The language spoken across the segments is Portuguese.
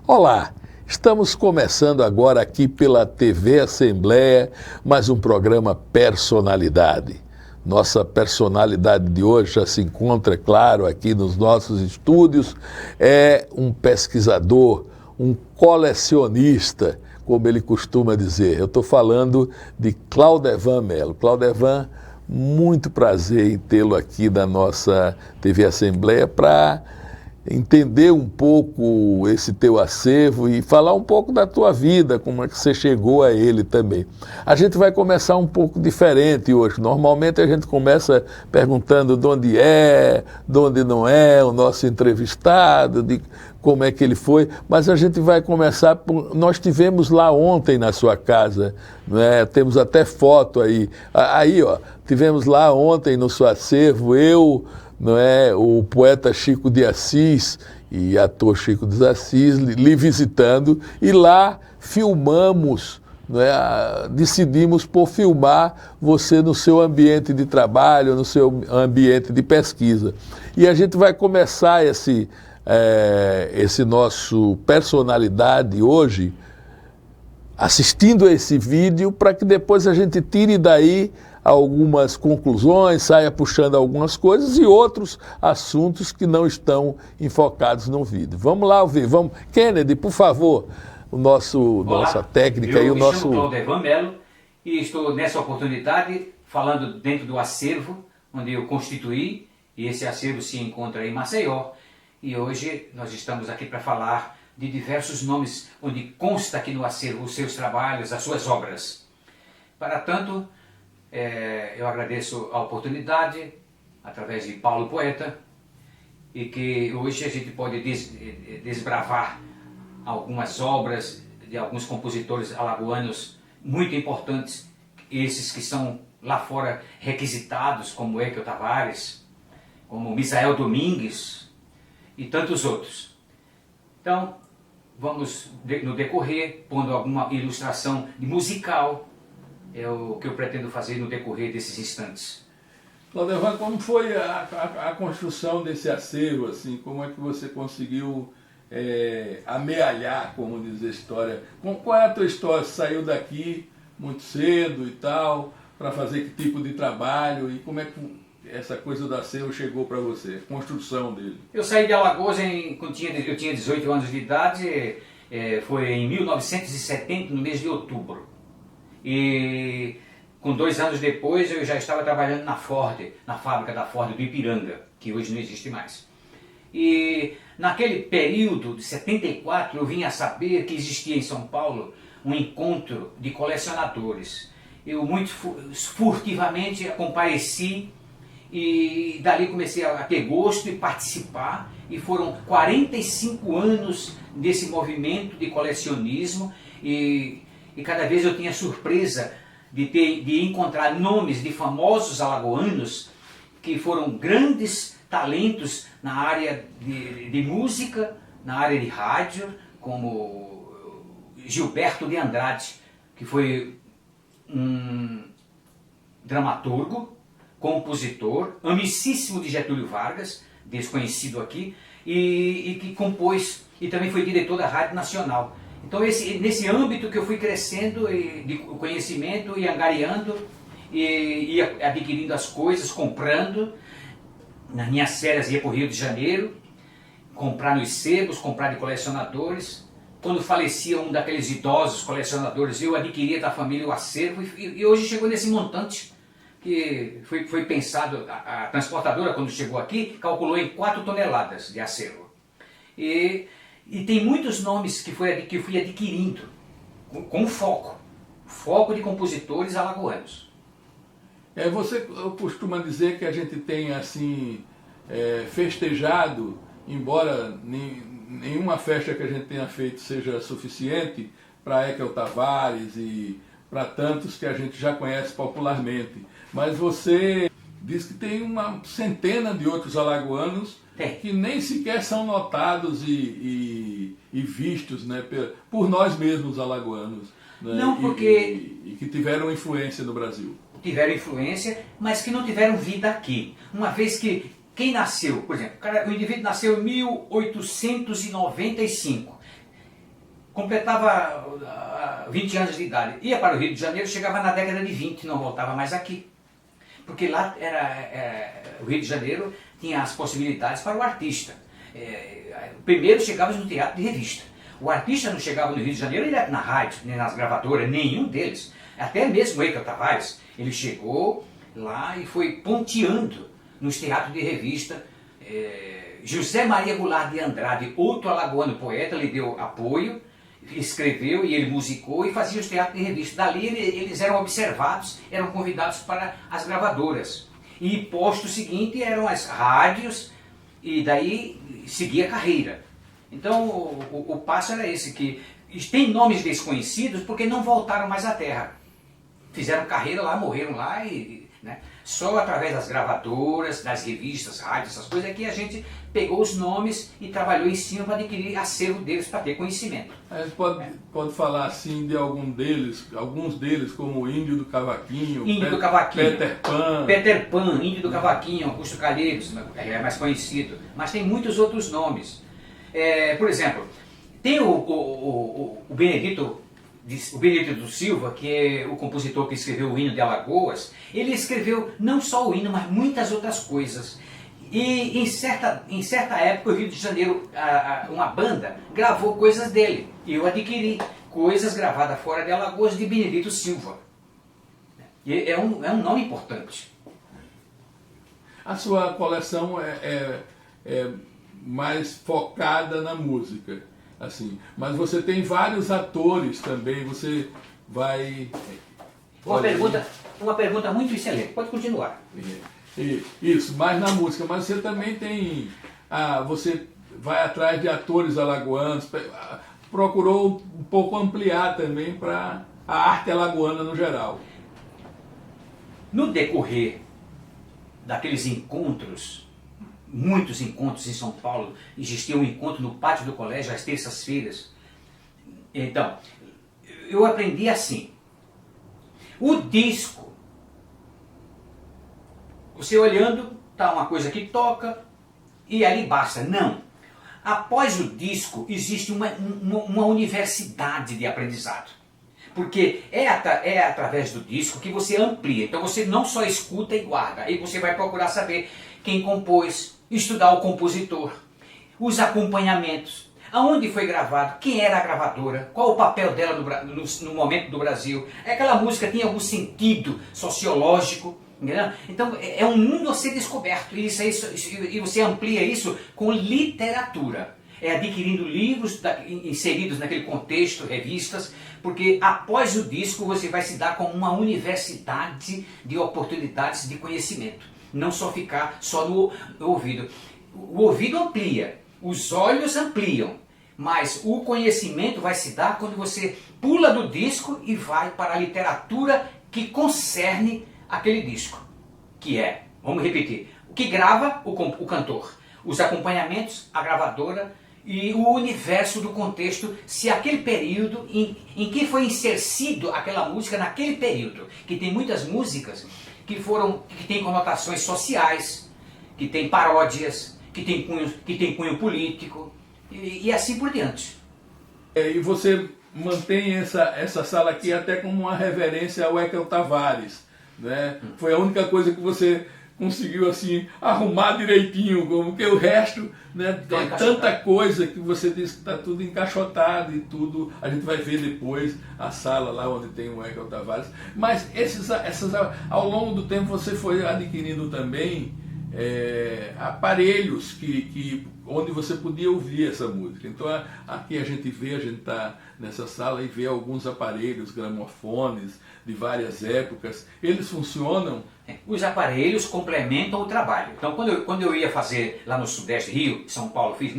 Olá, estamos começando agora aqui pela TV Assembleia, mais um programa Personalidade. Nossa personalidade de hoje já se encontra, claro, aqui nos nossos estúdios, é um pesquisador, um colecionista, como ele costuma dizer. Eu estou falando de Claudevan Melo. Claudevan, muito prazer em tê-lo aqui na nossa TV Assembleia para entender um pouco esse teu acervo e falar um pouco da tua vida, como é que você chegou a ele também. A gente vai começar um pouco diferente hoje. Normalmente a gente começa perguntando de onde não é o nosso entrevistado, de como é que ele foi, mas a gente vai começar por... Nós tivemos lá ontem na sua casa, não é? Temos até foto aí. Aí, ó, tivemos lá ontem no seu acervo, não é, o poeta Chico de Assis e ator Chico de Assis lhe visitando, e lá filmamos, não é, decidimos por filmar você no seu ambiente de trabalho, no seu ambiente de pesquisa. E a gente vai começar esse nosso personalidade hoje assistindo a esse vídeo, para que depois a gente tire daí algumas conclusões, saia puxando algumas coisas e outros assuntos que não estão enfocados no vídeo. Vamos lá ouvir, vamos. Kennedy, por favor, nossa técnica e o nosso... Eu me chamo Claudevan Melo e estou nessa oportunidade falando dentro do acervo onde eu constituí, e esse acervo se encontra em Maceió, e hoje nós estamos aqui para falar de diversos nomes onde consta aqui no acervo os seus trabalhos, as suas obras. Para tanto, eu agradeço a oportunidade, através de Paulo Poeta, e que hoje a gente pode desbravar algumas obras de alguns compositores alagoanos muito importantes, esses que são lá fora requisitados, como Ekel Tavares, como Misael Domingues e tantos outros. Então, vamos no decorrer, pondo alguma ilustração musical, é o que eu pretendo fazer no decorrer desses instantes. Claudevan, como foi a construção desse acervo, assim, como é que você conseguiu amealhar, como diz a história? Qual é a tua história? Você saiu daqui muito cedo e tal, para fazer que tipo de trabalho, e como é que essa coisa do acervo chegou para você, a construção dele? Eu saí de Alagoas quando eu tinha 18 anos de idade, foi em 1970, no mês de outubro. E com 2 anos depois eu já estava trabalhando na Ford, na fábrica da Ford do Ipiranga, que hoje não existe mais. E naquele período de 74 eu vim a saber que existia em São Paulo um encontro de colecionadores. Eu muito furtivamente compareci e dali comecei a ter gosto e participar, e foram 45 anos desse movimento de colecionismo, e cada vez eu tinha surpresa de encontrar nomes de famosos alagoanos que foram grandes talentos na área de música, na área de rádio, como Gilberto de Andrade, que foi um dramaturgo, compositor, amicíssimo de Getúlio Vargas, desconhecido aqui, e que compôs e também foi diretor da Rádio Nacional. Então nesse âmbito que eu fui crescendo de conhecimento e angariando e adquirindo as coisas, comprando. Nas minhas férias ia para o Rio de Janeiro, comprar nos sebos, comprar de colecionadores. Quando falecia um daqueles idosos colecionadores, eu adquiria da família o acervo, e hoje chegou nesse montante que foi pensado. A transportadora, quando chegou aqui, calculou em 4 toneladas de acervo. E tem muitos nomes que fui adquirindo com foco de compositores alagoanos. Você costuma dizer que a gente tem assim festejado, embora nenhuma festa que a gente tenha feito seja suficiente para Ekel Tavares e para tantos que a gente já conhece popularmente. Mas você diz que tem uma centena de outros alagoanos que nem sequer são notados e vistos, né, por nós mesmos alagoanos, né, não, porque... e que tiveram influência no Brasil. Tiveram influência, mas que não tiveram vida aqui. Uma vez que quem nasceu, por exemplo, o indivíduo nasceu em 1895. completava 20 anos de idade. Ia para o Rio de Janeiro, chegava na década de 20, não voltava mais aqui. Porque lá o Rio de Janeiro tinha as possibilidades para o artista. Primeiro chegávamos no teatro de revista. O artista não chegava no Rio de Janeiro direto na rádio, nem nas gravadoras, nenhum deles. Até mesmo o Heitor Tavares, ele chegou lá e foi ponteando nos teatros de revista. José Maria Goulart de Andrade, outro alagoano poeta, lhe deu apoio, escreveu e ele musicou e fazia os teatros de revista. Dali eles eram observados, eram convidados para as gravadoras. E posto seguinte eram as rádios e daí seguia a carreira. Então o passo era esse, que tem nomes desconhecidos porque não voltaram mais à terra. Fizeram carreira lá, morreram lá né? Só através das gravadoras, das revistas, rádios, essas coisas, é que a gente pegou os nomes e trabalhou em cima para adquirir acervo deles, para ter conhecimento. A gente pode falar assim de alguns deles, como o Índio do Cavaquinho, Do Cavaquinho, Peter Pan, Índio do Cavaquinho, Augusto Calheiros, é mais conhecido, mas tem muitos outros nomes. Por exemplo, tem o Benedito do Silva, que é o compositor que escreveu o hino de Alagoas. Ele escreveu não só o hino, mas muitas outras coisas. E em certa época, o Rio de Janeiro, uma banda, gravou coisas dele. E eu adquiri coisas gravadas fora de Alagoas de Benedito Silva. E é um nome importante. A sua coleção é mais focada na música, assim, mas você tem vários atores também, você vai... Uma pergunta muito excelente, pode continuar. Isso, mais na música, mas você também tem... você vai atrás de atores alagoanos, procurou um pouco ampliar também para a arte alagoana no geral. No decorrer daqueles encontros, muitos encontros em São Paulo, existia um encontro no pátio do colégio às terças-feiras. Então, eu aprendi assim: o disco, você olhando, tá uma coisa que toca e ali basta. Não. Após o disco existe uma universidade de aprendizado. Porque é através do disco que você amplia. Então você não só escuta e guarda, aí você vai procurar saber quem compôs, estudar o compositor, os acompanhamentos, aonde foi gravado, quem era a gravadora, qual o papel dela no momento do Brasil. Aquela música tinha algum sentido sociológico, entendeu? Então é um mundo a ser descoberto, e você amplia isso com literatura. Adquirindo livros inseridos naquele contexto, revistas, porque após o disco você vai se dar com uma universidade de oportunidades de conhecimento. Não só ficar só no ouvido. O ouvido amplia, os olhos ampliam, mas o conhecimento vai se dar quando você pula do disco e vai para a literatura que concerne aquele disco. Que é, vamos repetir, o que grava o cantor, os acompanhamentos, a gravadora e o universo do contexto, se aquele período em que foi insercido aquela música naquele período, que tem muitas músicas que têm conotações sociais, que tem paródias, que tem cunho político e assim por diante. E você mantém essa sala aqui até como uma reverência ao Heitor Tavares, né? Foi a única coisa que você conseguiu assim arrumar direitinho, porque o resto, né, tem tanta coisa que você diz que está tudo encaixotado e tudo. A gente vai ver depois a sala lá onde tem o Heitor Tavares. Mas ao longo do tempo você foi adquirindo também aparelhos onde você podia ouvir essa música. Então aqui a gente está nessa sala e vê alguns aparelhos, gramofones de várias épocas. Eles funcionam? Os aparelhos complementam o trabalho. Então quando eu ia fazer lá no Sudeste, Rio, São Paulo, fiz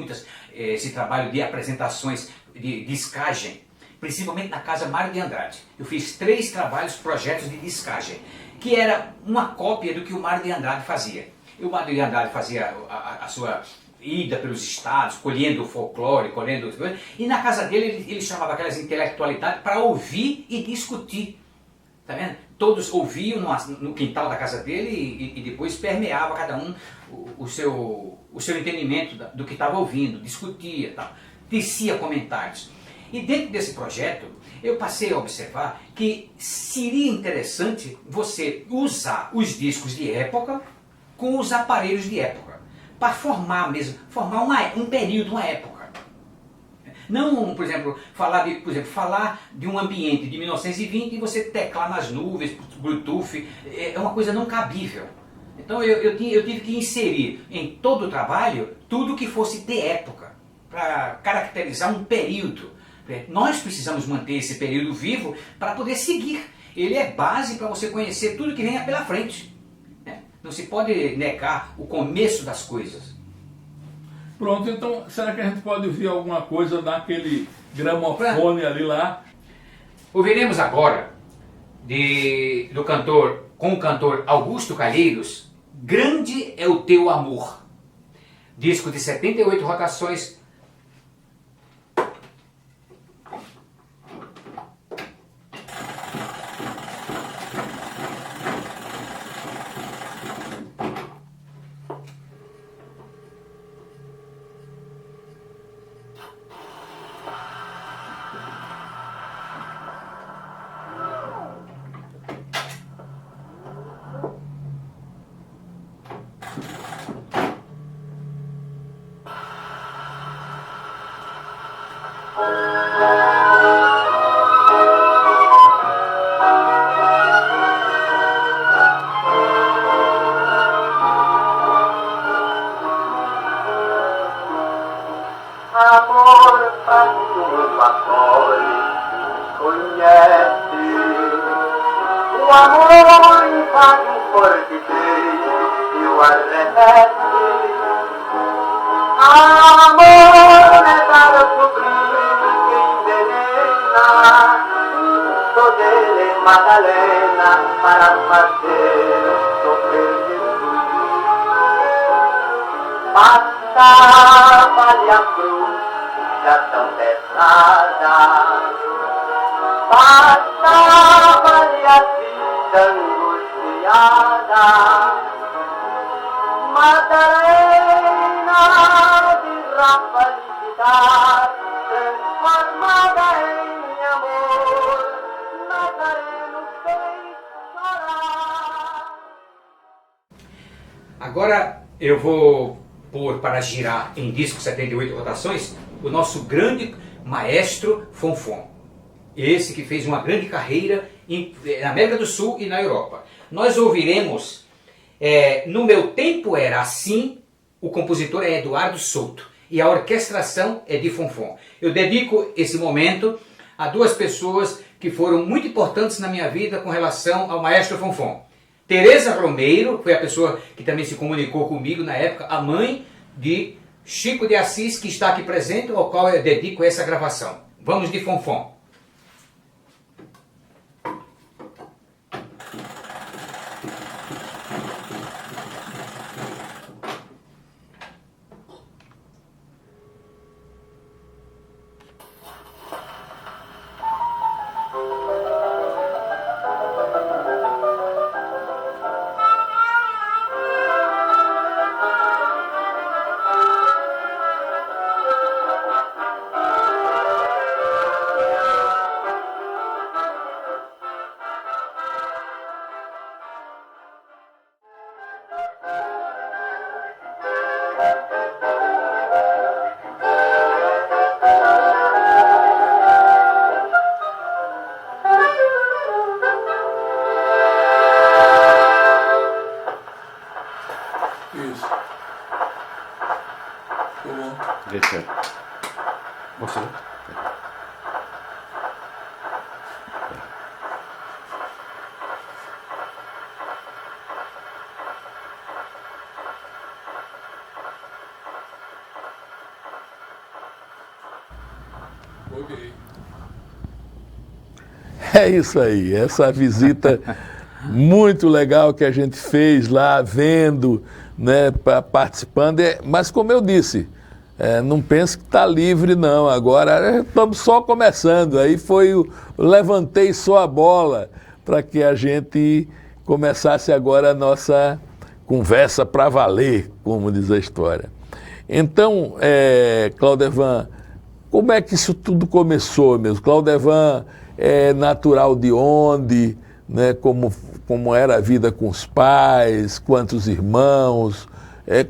esse trabalho de apresentações de discagem, principalmente na Casa Mário de Andrade. Eu fiz 3 projetos de discagem, que era uma cópia do que o Mário de Andrade fazia. E o Mário de Andrade fazia a sua ida pelos estados, colhendo o folclore, e na casa dele ele chamava aquelas intelectualidades para ouvir e discutir. Tá vendo? Todos ouviam no quintal da casa dele e depois permeava cada um o seu entendimento do que estava ouvindo, discutia, tal, tecia comentários. E dentro desse projeto, eu passei a observar que seria interessante você usar os discos de época com os aparelhos de época, para formar um período, uma época. Não, por exemplo, falar de um ambiente de 1920 e você teclar nas nuvens, Bluetooth, é uma coisa não cabível. Então eu tive que inserir em todo o trabalho tudo que fosse de época, para caracterizar um período. Nós precisamos manter esse período vivo para poder seguir. Ele é base para você conhecer tudo que vem pela frente. Não se pode negar o começo das coisas. Pronto, então será que a gente pode ouvir alguma coisa daquele gramofone ali lá? Ouviremos agora com o cantor Augusto Calheiros, Grande é o Teu Amor. Disco de 78 rotações. Amor pra tudo acolhe, conhece. O amor invade um forqueteiro e o arremete. Amor é dar ao sublime que envenena. Sou dele Madalena para fazer sofrer Jesus. Passava-lhe a cruz já tão pesada, passava-lhe a vida angustiada. Madalena de felicidade, transformada em amor, Nazareno fez chorar. Agora eu vou pôr para girar em disco 78 rotações o nosso grande maestro Fonfon. Esse que fez uma grande carreira na América do Sul e na Europa. Nós ouviremos No Meu Tempo Era Assim, o compositor é Eduardo Souto e a orquestração é de Fonfon. Eu dedico esse momento a duas pessoas que foram muito importantes na minha vida com relação ao maestro Fonfon. Teresa Romeiro foi a pessoa que também se comunicou comigo na época, a mãe de Chico de Assis, que está aqui presente, ao qual eu dedico essa gravação. Vamos de Fonfon. Isso. Ficou bom. Deixa. Você? Ok. É isso aí, essa visita muito legal que a gente fez lá, vendo, né, participando. Mas como eu disse, não pense que está livre não, agora estamos só começando. Aí levantei só a bola para que a gente começasse agora a nossa conversa para valer, como diz a história. Então, Claudevan, Como é que isso tudo começou mesmo? Claudevan é natural de onde? Né? Como era a vida com os pais? Quantos irmãos?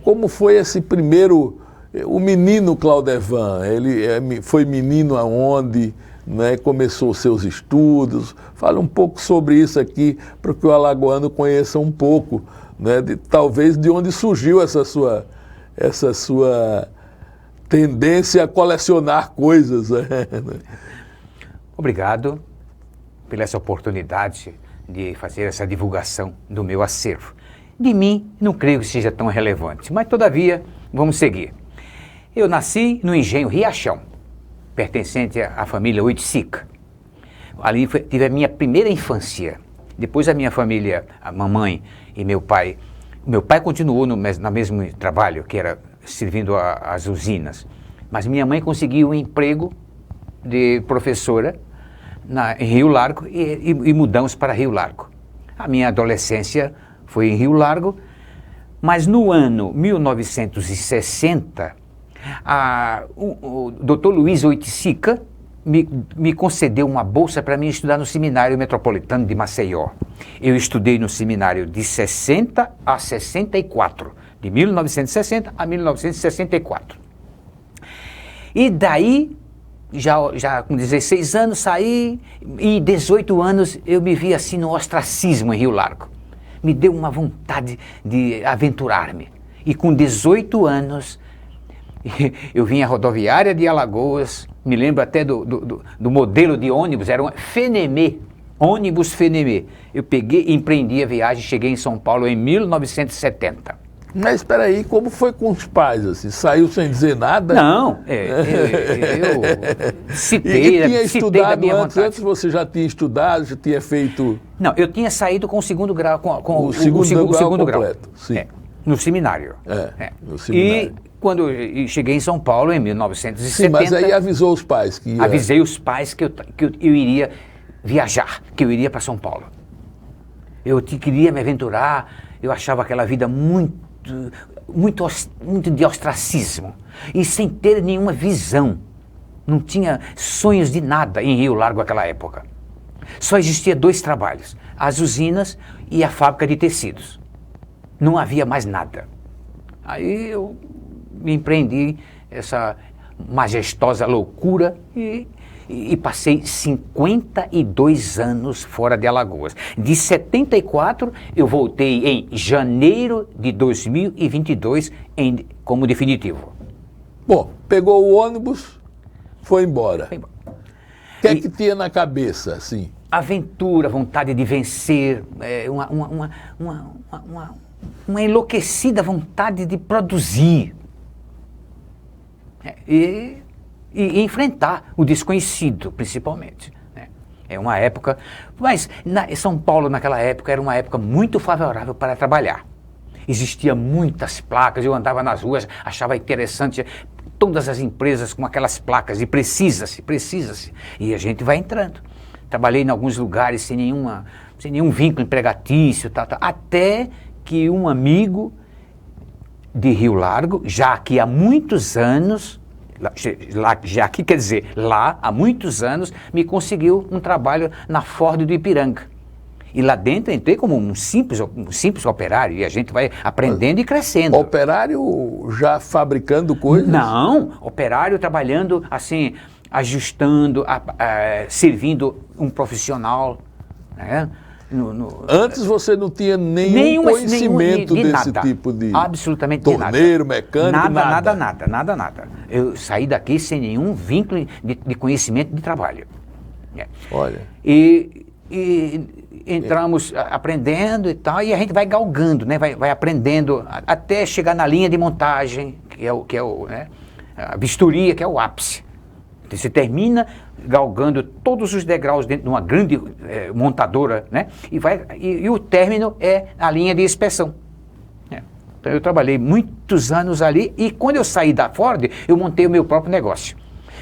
Como foi esse primeiro... O menino Claudevan, ele foi menino aonde? Né? Começou os seus estudos? Fala um pouco sobre isso aqui, para que o alagoano conheça um pouco, né? Talvez de onde surgiu essa sua tendência a colecionar coisas. Obrigado pela essa oportunidade de fazer essa divulgação do meu acervo. De mim, não creio que seja tão relevante, mas todavia, vamos seguir. Eu nasci no engenho Riachão, pertencente à família Oiticica. Ali tive a minha primeira infância. Depois a minha família, a mamãe e meu pai continuou no mesmo trabalho, que era servindo às usinas. Mas minha mãe conseguiu um emprego de professora em Rio Largo e mudamos para Rio Largo. A minha adolescência foi em Rio Largo, mas no ano 1960, o Dr. Luiz Oiticica me concedeu uma bolsa para mim estudar no Seminário Metropolitano de Maceió. Eu estudei no seminário de 60 a 64, de 1960 a 1964. E daí, já com 16 anos, saí, e 18 anos eu me vi assim no ostracismo em Rio Largo. Me deu uma vontade de aventurar-me. E com 18 anos, eu vim à rodoviária de Alagoas, me lembro até do modelo de ônibus, era um Fenemê, ônibus Fenemê. Eu peguei e empreendi a viagem, cheguei em São Paulo em 1970. Mas espera aí, como foi com os pais, assim? Saiu sem dizer nada? Não, eu citei, e tinha estudado da minha vontade. Antes você já tinha estudado, já tinha feito... Não, eu tinha saído com o segundo grau, com o segundo grau completo, sim. No seminário. No seminário. E quando eu cheguei em São Paulo, em 1970... Sim, mas aí avisou os pais que ia... Avisei os pais que eu iria viajar, que eu iria para São Paulo. Eu queria me aventurar, eu achava aquela vida muito de ostracismo e sem ter nenhuma visão. Não tinha sonhos de nada em Rio Largo naquela época. Só existia 2 trabalhos, as usinas e a fábrica de tecidos. Não havia mais nada. Aí eu me empreendi essa majestosa loucura e passei 52 anos fora de Alagoas. De 74, eu voltei em janeiro de 2022 como definitivo. Bom, pegou o ônibus, foi embora. O que é que tinha na cabeça, assim? Aventura, vontade de vencer, uma enlouquecida vontade de produzir. E enfrentar o desconhecido, principalmente. Né? É uma época... Mas São Paulo, naquela época, era uma época muito favorável para trabalhar. Existiam muitas placas, eu andava nas ruas, achava interessante todas as empresas com aquelas placas, e precisa-se. E a gente vai entrando. Trabalhei em alguns lugares sem nenhum vínculo empregatício, até que um amigo de Rio Largo, já que há muitos anos... lá há muitos anos, me conseguiu um trabalho na Ford do Ipiranga. E lá dentro entrei como um simples operário, e a gente vai aprendendo e crescendo. Operário já fabricando coisas? Não, operário trabalhando assim, ajustando, servindo um profissional, né? Antes você não tinha nenhum conhecimento desse nada, tipo de... Absolutamente torneiro, mecânico, nada. Eu saí daqui sem nenhum vínculo de conhecimento de trabalho. Olha. E entramos aprendendo e tal, e a gente vai galgando, né? Vai aprendendo até chegar na linha de montagem, que é a vistoria, que é o ápice. Você termina galgando todos os degraus dentro de uma grande montadora, né? E o término é a linha de inspeção. Então eu trabalhei muitos anos ali, e quando eu saí da Ford, eu montei o meu próprio negócio.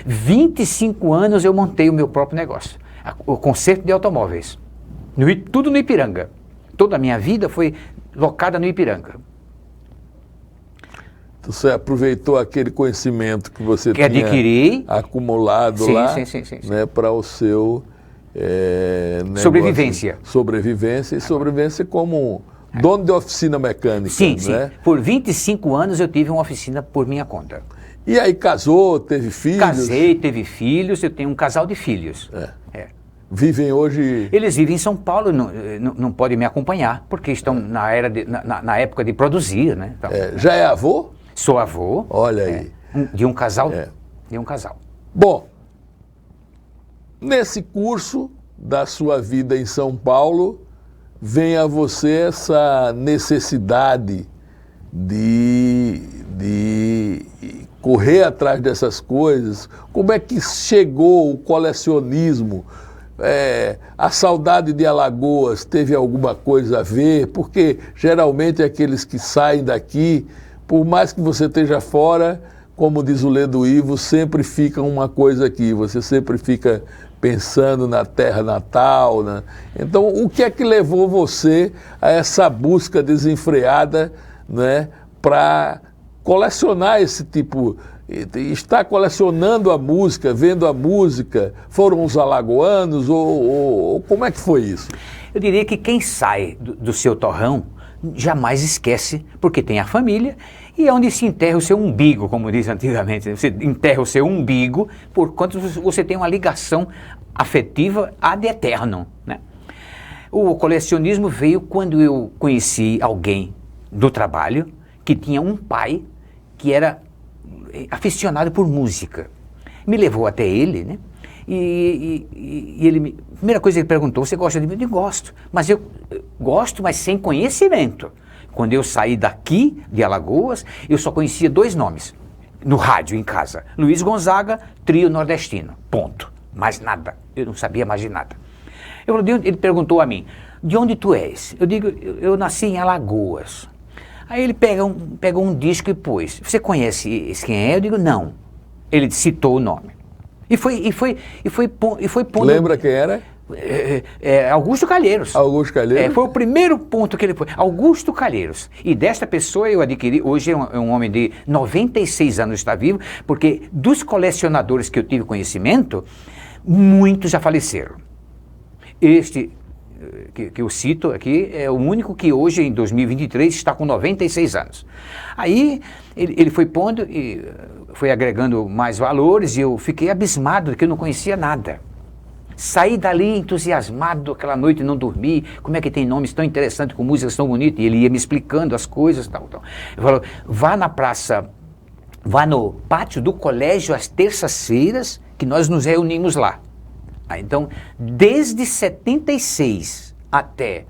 25 anos eu montei o meu próprio negócio. O conserto de automóveis. Tudo no Ipiranga. Toda a minha vida foi locada no Ipiranga. Você aproveitou aquele conhecimento que você Que tinha adquiri. acumulado Sim, lá, sim. né, para o seu negócio. Sobrevivência. Sobrevivência e sobrevivência como dono de oficina mecânica. Sim, né? sim. Por 25 anos eu tive uma oficina por minha conta. E aí casou, teve filhos? Casei, teve filhos, eu tenho um casal de filhos. É. Vivem hoje... Eles vivem em São Paulo, não podem me acompanhar, porque estão na época de produzir, né? Então, já é avô? sou avô. Olha aí. De um casal. É. De um casal. Bom, nesse curso da sua vida em São Paulo, vem a você essa necessidade de correr atrás dessas coisas. Como é que chegou o colecionismo? A saudade de Alagoas teve alguma coisa a ver? Porque geralmente aqueles que saem daqui, por mais que você esteja fora, como diz o Ledo Ivo, sempre fica uma coisa aqui, você sempre fica pensando na terra natal. Né? Então, o que é que levou você a essa busca desenfreada, né, para colecionar esse tipo, estar colecionando a música, vendo a música? Foram os alagoanos ou como é que foi isso? Eu diria que quem sai do seu torrão jamais esquece, porque tem a família e é onde se enterra o seu umbigo, como diz antigamente. Você enterra o seu umbigo por quanto você tem uma ligação afetiva ad eternum, né? O colecionismo veio quando eu conheci alguém do trabalho que tinha um pai que era aficionado por música. Me levou até ele, né? E ele, a primeira coisa que ele perguntou: você gosta de mim? Eu disse: gosto, mas eu gosto, mas sem conhecimento. Quando eu saí daqui, de Alagoas, eu só conhecia 2 nomes, no rádio, em casa: Luiz Gonzaga, Trio Nordestino, ponto, mais nada, eu não sabia mais de nada. Ele perguntou a mim: de onde tu és? Eu digo: eu nasci em Alagoas. Aí ele pegou um disco e pôs: você conhece quem é? Eu digo: não. Ele citou o nome. E foi pondo... Lembra quem era? Augusto Calheiros. Augusto Calheiros? Foi o primeiro ponto que ele pôs. Augusto Calheiros. E desta pessoa eu adquiri, hoje é um homem de 96 anos, está vivo, porque dos colecionadores que eu tive conhecimento, muitos já faleceram. Este que eu cito aqui é o único que hoje, em 2023, está com 96 anos. Aí ele foi pondo e foi agregando mais valores e eu fiquei abismado, porque eu não conhecia nada. Saí dali entusiasmado, aquela noite não dormi, como é que tem nomes tão interessantes, com músicas tão bonitas, e ele ia me explicando as coisas, tal. Ele falou: vá na praça, vá no pátio do colégio às terças-feiras, que nós nos reunimos lá. Então, desde 76 até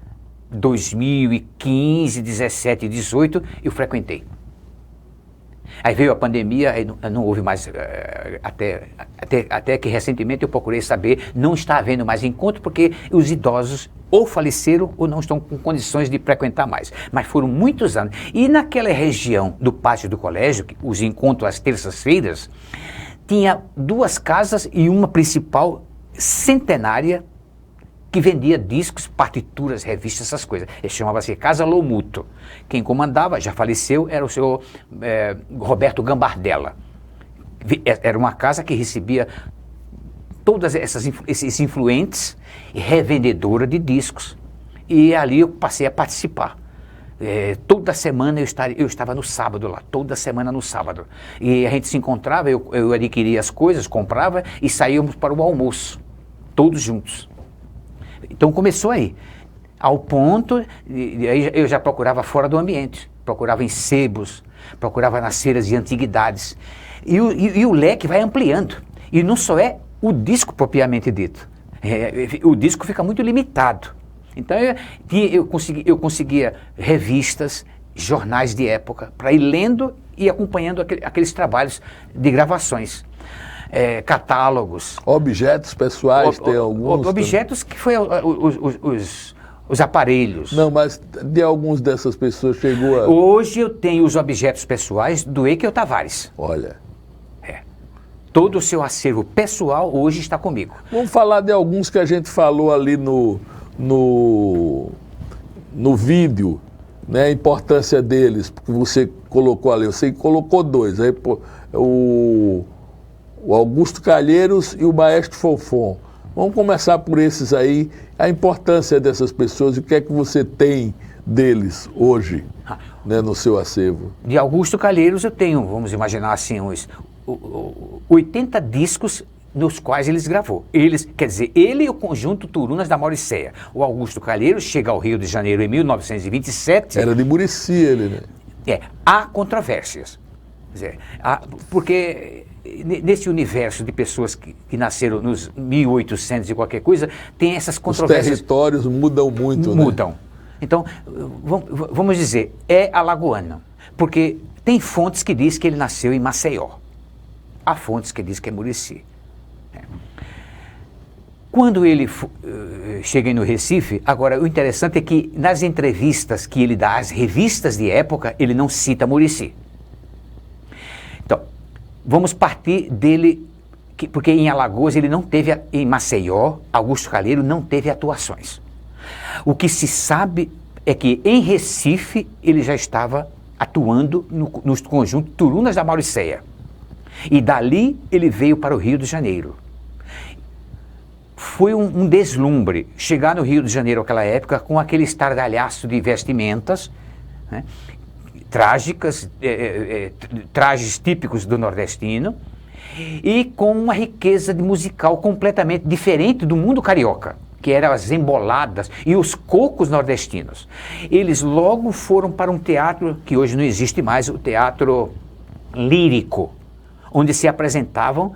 2015, 17, 18, eu frequentei. Aí veio a pandemia, aí não houve mais, até que recentemente eu procurei saber, não está havendo mais encontro, porque os idosos ou faleceram ou não estão com condições de frequentar mais. Mas foram muitos anos. E naquela região do pátio do colégio, os encontros às terças-feiras, tinha 2 casas e uma principal centenária que vendia discos, partituras, revistas, essas coisas. Ele chamava-se Casa Lomuto. Quem comandava, já faleceu, era o senhor Roberto Gambardella. Era uma casa que recebia todas esses influentes e revendedora de discos. E ali eu passei a participar. Toda semana eu estava no sábado lá, toda semana no sábado. E a gente se encontrava, eu adquiria as coisas, comprava e saíamos para o almoço, todos juntos. Então começou aí, ao ponto, aí eu já procurava fora do ambiente, procurava em sebos, procurava nas feiras de antiguidades. E o leque vai ampliando. E não só é o disco propriamente dito, o disco fica muito limitado. Então eu conseguia revistas, jornais de época, para ir lendo e acompanhando aqueles trabalhos de gravações. Catálogos. Objetos pessoais, tem alguns? Objetos que foi os aparelhos. Não, mas de alguns dessas pessoas chegou a... Hoje eu tenho os objetos pessoais do Ekel Tavares. Olha. Todo o seu acervo pessoal hoje está comigo. Vamos falar de alguns que a gente falou ali no vídeo, né, a importância deles, porque você colocou ali, você colocou dois, aí, pô, o Augusto Calheiros e o Maestro Fonfon. Vamos começar por esses aí, a importância dessas pessoas e o que é que você tem deles hoje, né, no seu acervo. De Augusto Calheiros eu tenho, vamos imaginar assim, uns 80 discos nos quais eles gravou. Quer dizer, ele e o conjunto Turunas da Mauricéia. O Augusto Calheiros chega ao Rio de Janeiro em 1927. Era de Murici ele, né? Há controvérsias. Quer dizer, porque nesse universo de pessoas que nasceram nos 1800 e qualquer coisa, tem essas controvérsias. Os territórios mudam muito, né? Mudam. Então, vamos dizer, é alagoano. Porque tem fontes que dizem que ele nasceu em Maceió. Há fontes que dizem que é Murici. Quando ele chega no Recife, agora o interessante é que nas entrevistas que ele dá às revistas de época, ele não cita Murici. Então, vamos partir dele, porque em Alagoas ele não teve, em Maceió, Augusto Calheiro não teve atuações. O que se sabe é que em Recife ele já estava atuando no conjunto Turunas da Mauricéia. E dali ele veio para o Rio de Janeiro. Foi um deslumbre chegar no Rio de Janeiro naquela época com aquele estardalhaço de vestimentas, né, trágicas, trajes típicos do nordestino, e com uma riqueza musical completamente diferente do mundo carioca, que eram as emboladas e os cocos nordestinos. Eles logo foram para um teatro que hoje não existe mais, o teatro lírico, onde se apresentavam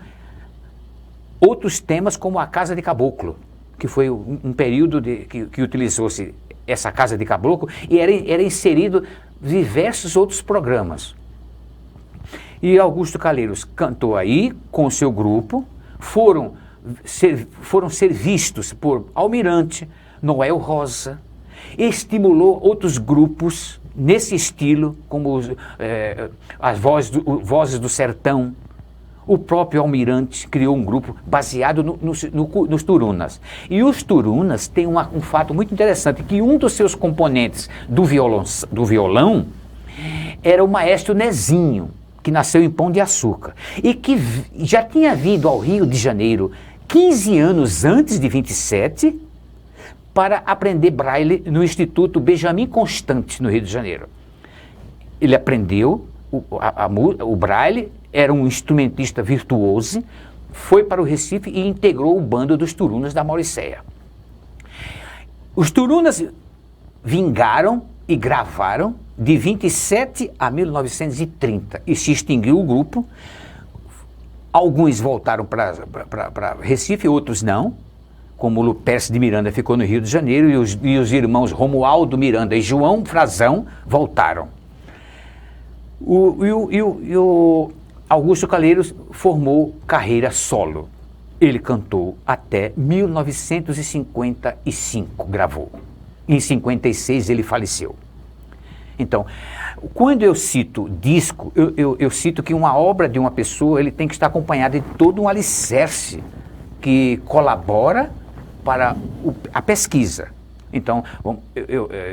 outros temas como a Casa de Caboclo, que foi um período que utilizou-se essa Casa de Caboclo e era inserido diversos outros programas. E Augusto Calheiros cantou aí com o seu grupo, foram ser vistos por Almirante, Noel Rosa, estimulou outros grupos nesse estilo, como as Vozes do Sertão. O próprio Almirante criou um grupo baseado nos Turunas. E os Turunas têm um fato muito interessante, que um dos seus componentes do violão era o maestro Nezinho, que nasceu em Pão de Açúcar, e que já tinha vindo ao Rio de Janeiro 15 anos antes de 27 para aprender braille no Instituto Benjamin Constant, no Rio de Janeiro. Ele aprendeu o braille, era um instrumentista virtuoso, foi para o Recife e integrou o bando dos Turunas da Mauricéia. Os Turunas vingaram e gravaram de 27 a 1930 e se extinguiu o grupo. Alguns voltaram para Recife, outros não, como o Lupércio de Miranda ficou no Rio de Janeiro e os irmãos Romualdo Miranda e João Frazão voltaram. O Augusto Calheiros formou carreira solo. Ele cantou até 1955, gravou. Em 56 ele faleceu. Então, quando eu cito disco, eu cito que uma obra de uma pessoa ele tem que estar acompanhada de todo um alicerce que colabora para a pesquisa. Então,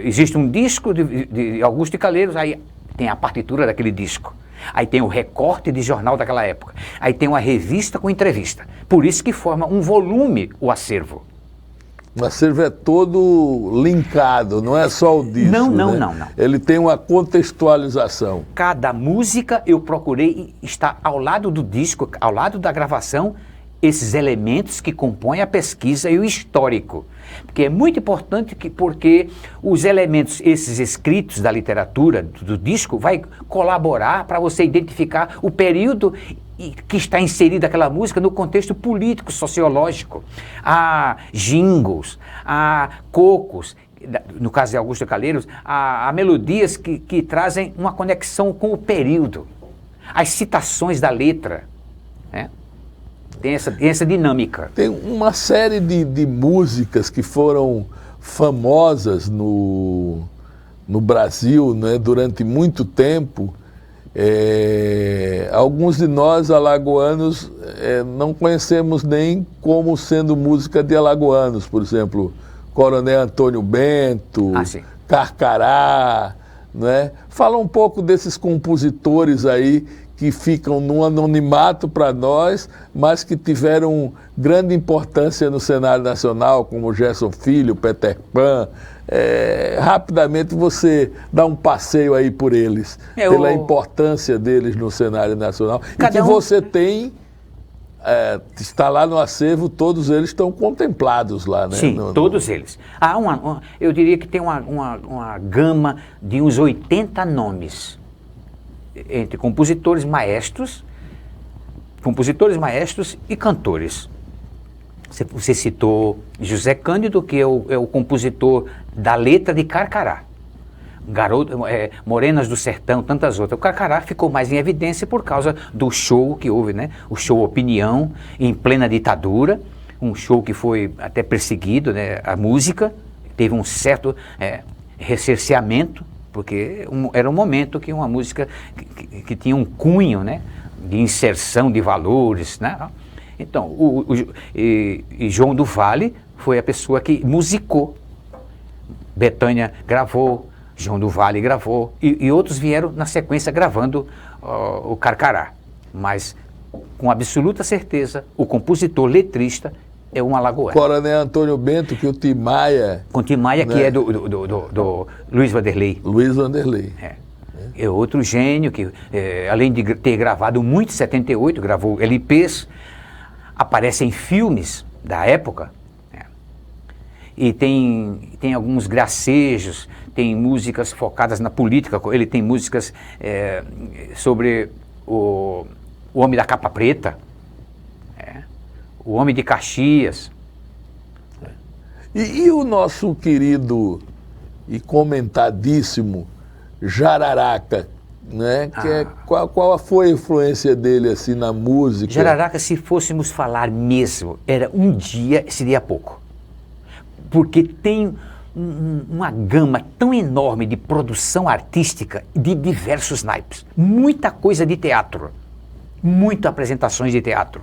existe um disco de Augusto Calheiros, aí tem a partitura daquele disco. Aí tem o recorte de jornal daquela época. Aí tem uma revista com entrevista. Por isso que forma um volume o acervo. O acervo é todo linkado, não é só o disco. Não. Ele tem uma contextualização. Cada música eu procurei estar ao lado do disco, ao lado da gravação, esses elementos que compõem a pesquisa e o histórico. Porque é muito importante porque os elementos, esses escritos da literatura, do disco, vai colaborar para você identificar o período que está inserida aquela música no contexto político, sociológico. Há jingles, há cocos, no caso de Augusto Calheiros, há melodias que trazem uma conexão com o período. As citações da letra, né? Tem essa dinâmica. Tem uma série de músicas que foram famosas no Brasil, né, durante muito tempo. Alguns de nós, alagoanos, não conhecemos nem como sendo música de alagoanos. Por exemplo, Coronel Antônio Bento, Carcará, né? Fala um pouco desses compositores aí que ficam no anonimato para nós, mas que tiveram grande importância no cenário nacional, como Gerson Filho, Peter Pan. Rapidamente você dá um passeio aí por eles, pela importância deles no cenário nacional. E que você tem, está lá no acervo, todos eles estão contemplados lá, né? Sim, todos eles. Eu diria que tem uma gama de uns 80 nomes, entre compositores maestros e cantores. Você citou José Cândido, que é o compositor da letra de Carcará. Morenas do Sertão, tantas outras. O Carcará ficou mais em evidência por causa do show que houve, né? O show Opinião, em plena ditadura, um show que foi até perseguido, né? A música teve um certo recerceamento, porque era um momento que uma música que tinha um cunho, né, de inserção de valores, né? Então, e João do Vale foi a pessoa que musicou. Bethânia gravou, João do Vale gravou, e outros vieram na sequência gravando o Carcará. Mas, com absoluta certeza, o compositor letrista é um alagoano. Coronel Antônio Bento, que o Tim Maia... Com Tim Maia, né? Que é do Luiz Vanderlei. Luiz Vanderlei. É outro gênio que, além de ter gravado muito em 78, gravou LPs, aparece em filmes da época, né? E tem alguns gracejos, tem músicas focadas na política, ele tem músicas sobre o Homem da Capa Preta, o Homem de Caxias. E o nosso querido e comentadíssimo Jararaca, né? Qual foi a influência dele assim na música? Jararaca, se fôssemos falar mesmo, era um dia, seria pouco. Porque tem uma gama tão enorme de produção artística de diversos naipes. Muita coisa de teatro, muitas apresentações de teatro,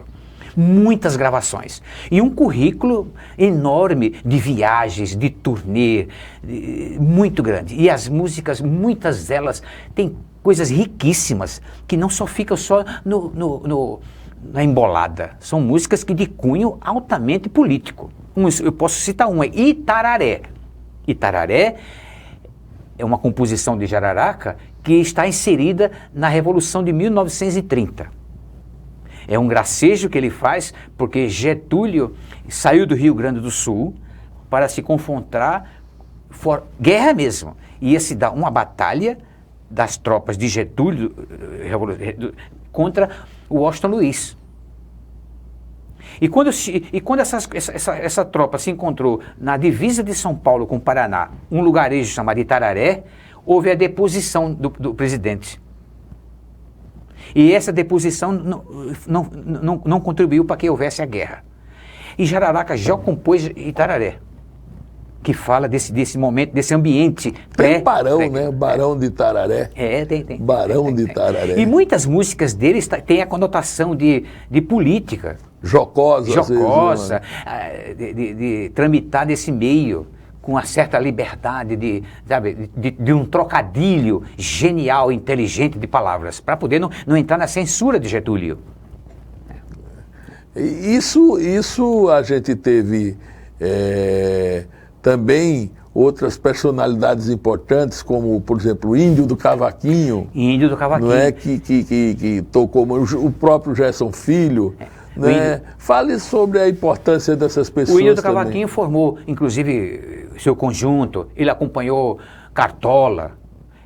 muitas gravações e um currículo enorme de viagens, de turnê, muito grande. E as músicas, muitas delas têm coisas riquíssimas que não só ficam só na embolada. São músicas que de cunho altamente político. Eu posso citar uma, Itararé. Itararé é uma composição de Jararaca que está inserida na Revolução de 1930. É um gracejo que ele faz porque Getúlio saiu do Rio Grande do Sul para se confrontar, guerra mesmo. Ia se dar uma batalha das tropas de Getúlio contra o Washington Luiz. E quando essa tropa se encontrou na divisa de São Paulo com o Paraná, um lugarejo chamado Itararé, houve a deposição do presidente. E essa deposição não contribuiu para que houvesse a guerra. E Jararaca já compôs Itararé, que fala desse momento, desse ambiente. Tem Barão, né? Barão de Itararé. Tem. Barão de Itararé. E muitas músicas deles têm a conotação de política. Jocosa, de tramitar nesse meio, com uma certa liberdade de um trocadilho genial, inteligente de palavras, para poder não entrar na censura de Getúlio. Isso a gente teve também outras personalidades importantes, como, por exemplo, o Índio do Cavaquinho. Índio do Cavaquinho. Não é? Que tocou o próprio Gerson Filho. Né? Fale sobre a importância dessas pessoas. O Índio do Cavaquinho formou, inclusive, seu conjunto. Ele acompanhou Cartola,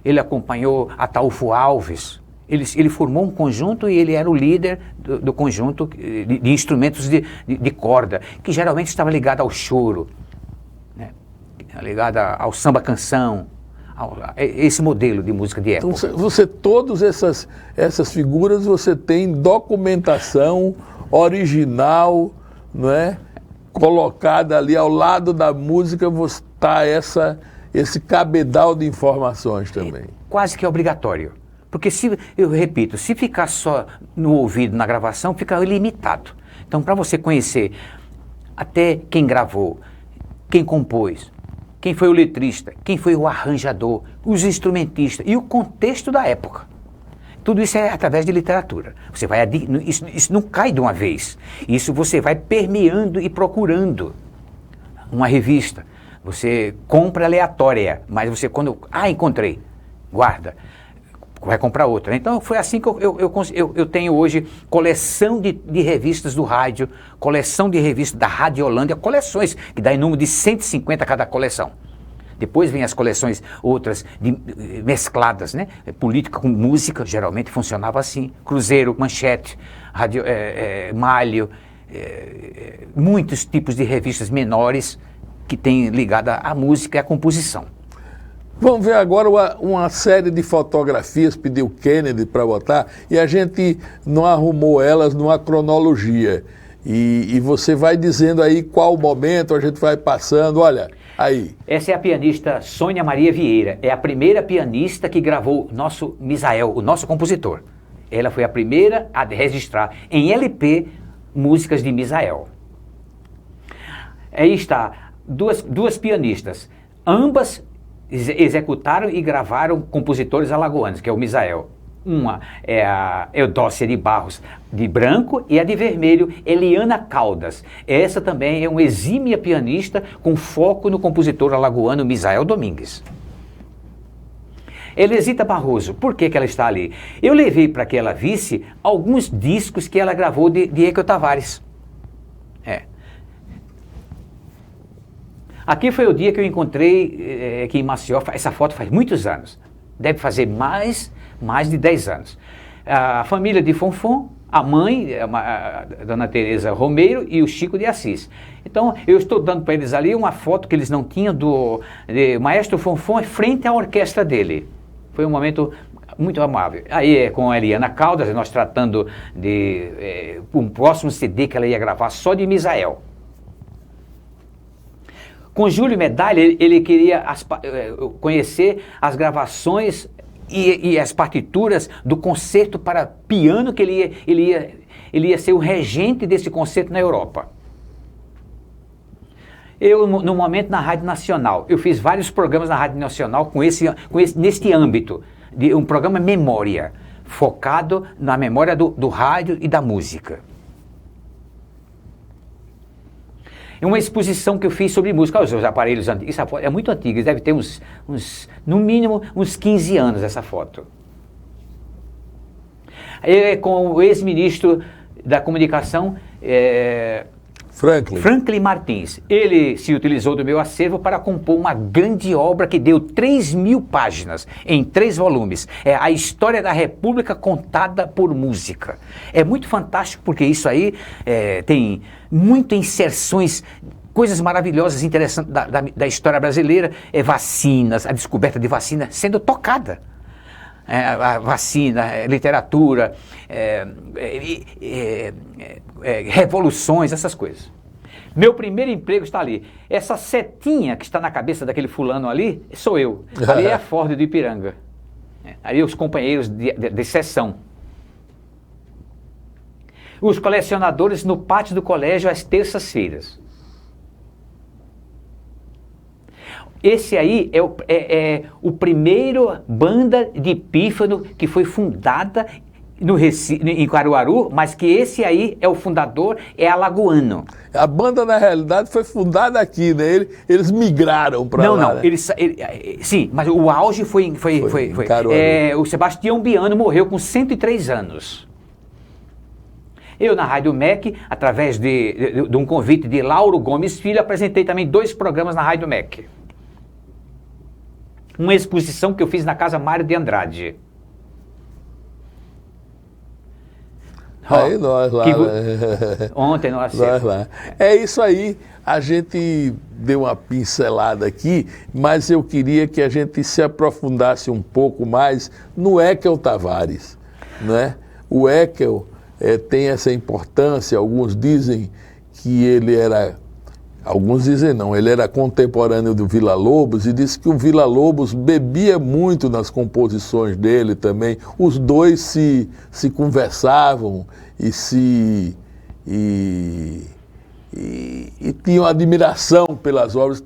ele acompanhou Ataúfo Alves. Ele formou um conjunto e ele era o líder do conjunto de instrumentos de corda, que geralmente estava ligado ao choro, né? Ligado ao samba-canção, esse modelo de música de época. Então, todas essas figuras, você tem documentação original, não é? Colocada ali ao lado da música, está esse cabedal de informações também. Quase que é obrigatório. Porque, eu repito, se ficar só no ouvido, na gravação, fica limitado. Então, para você conhecer até quem gravou, quem compôs, quem foi o letrista, quem foi o arranjador, os instrumentistas e o contexto da época. Tudo isso é através de literatura. Você vai isso não cai de uma vez. Isso você vai permeando e procurando. Uma revista, você compra aleatória, mas você quando... encontrei, guarda. Vai comprar outra. Então foi assim que eu tenho hoje coleção de revistas do rádio, coleção de revistas da Radiolândia, coleções, que dá em número de 150 cada coleção. Depois vem as coleções outras mescladas, né? Política com música, geralmente funcionava assim. Cruzeiro, Manchete, Malho, muitos tipos de revistas menores que têm ligada à música e à composição. Vamos ver agora uma série de fotografias, pediu Kennedy para botar, e a gente não arrumou elas numa cronologia. E você vai dizendo aí qual momento, a gente vai passando, olha, aí. Essa é a pianista Sônia Maria Vieira, é a primeira pianista que gravou nosso Misael, o nosso compositor. Ela foi a primeira a registrar em LP músicas de Misael. Aí está, duas pianistas, ambas executaram e gravaram compositores alagoanos, que é o Misael. Uma é a Eudócia de Barros, de branco, e a de vermelho, Eliana Caldas. Essa também é uma exímia pianista com foco no compositor alagoano Misael Domingues. Elisita Barroso, por que ela está ali? Eu levei para que ela visse alguns discos que ela gravou de Ekel Tavares. Aqui foi o dia que eu encontrei aqui em Maceió, essa foto faz muitos anos, deve fazer mais de 10 anos. A família de Fonfon, a mãe, a Dona Teresa Romeiro e o Chico de Assis. Então eu estou dando para eles ali uma foto que eles não tinham do Maestro Fonfon frente à orquestra dele. Foi um momento muito amável. Aí com a Eliana Caldas, nós tratando de um próximo CD que ela ia gravar só de Misael. Com Júlio Medalha, ele queria conhecer as gravações e as partituras do concerto para piano, que ele ia ser o regente desse concerto na Europa. Eu, no momento, na Rádio Nacional, eu fiz vários programas na Rádio Nacional neste âmbito, de um programa Memória, focado na memória do rádio e da música. É uma exposição que eu fiz sobre música. Olha os aparelhos antigos. Essa foto é muito antiga, deve ter no mínimo uns 15 anos essa foto. Com o ex-ministro da comunicação, Franklin Martins. Ele se utilizou do meu acervo para compor uma grande obra que deu 3.000 páginas, em 3 volumes. É a História da República contada por música. É muito fantástico porque isso aí tem muitas inserções, coisas maravilhosas, interessantes da história brasileira. Vacinas, a descoberta de vacina sendo tocada. A vacina, literatura, revoluções, essas coisas. Meu primeiro emprego está ali. Essa setinha que está na cabeça daquele fulano ali, sou eu. Ali é a Ford do Ipiranga. Ali os companheiros de sessão. Os colecionadores no pátio do colégio às terças-feiras. Esse aí é o primeiro banda de pífano que foi fundada em Caruaru, mas que esse aí é o fundador, é alagoano. A banda, na realidade, foi fundada aqui, né? Eles migraram para lá. Não, sim, mas o auge foi em Caruaru. O Sebastião Biano morreu com 103 anos. Eu, na Rádio MEC, através de um convite de Lauro Gomes Filho, apresentei também 2 programas na Rádio MEC. Uma exposição que eu fiz na Casa Mário de Andrade. Aí nós lá. Ontem nós lá. É isso aí. A gente deu uma pincelada aqui, mas eu queria que a gente se aprofundasse um pouco mais no Ekel Tavares, né? O Ekel tem essa importância. Alguns dizem que ele era... Alguns dizem não, ele era contemporâneo do Villa-Lobos e disse que o Villa-Lobos bebia muito nas composições dele também. Os dois se conversavam e e tinham admiração pelas obras.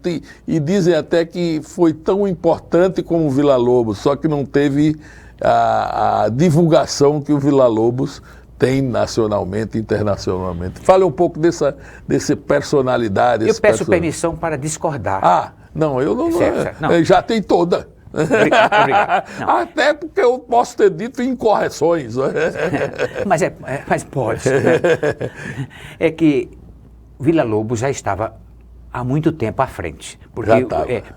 E dizem até que foi tão importante como o Villa-Lobos, só que não teve a divulgação que o Villa-Lobos tem nacionalmente e internacionalmente. Fale um pouco dessa personalidade. Eu peço permissão para discordar. Ah, não, eu não. Certo. Não. Já tem toda. Obrigado. Não. Até porque eu posso ter dito incorreções. Mas pode. É que Villa-Lobos já estava há muito tempo à frente.